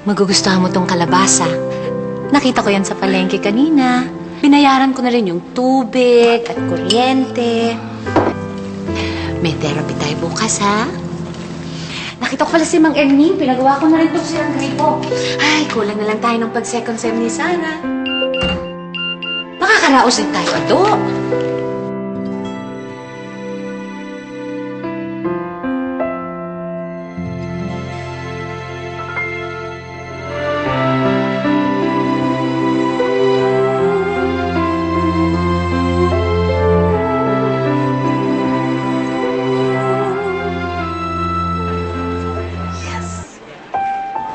magugustuhan mo tong kalabasa. Nakita ko yan sa palengke kanina. Binayaran ko na rin yung tubig at kuryente. May therapy tayo bukas, ha? Nakita ko pala si Mang Ermin. Pinagawa ko na rin itong sirang gripo. Ay, kulang na lang tayo ng pag-second sem ni Sarah. Makakaraos din tayo, Ado.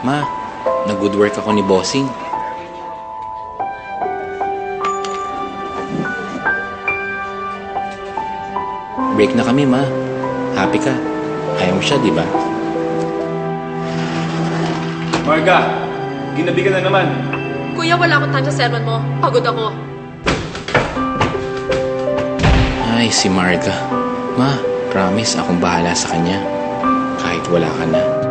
Ma, nag-good work ako ni Bossing. Break na kami, Ma. Happy ka. Ayaw mo siya, di ba? Marga, ginabi ka na naman. Kuya, wala akong time sa sermon mo. Pagod ako. Ay, si Marga. Ma, promise akong bahala sa kanya. Kahit wala ka na.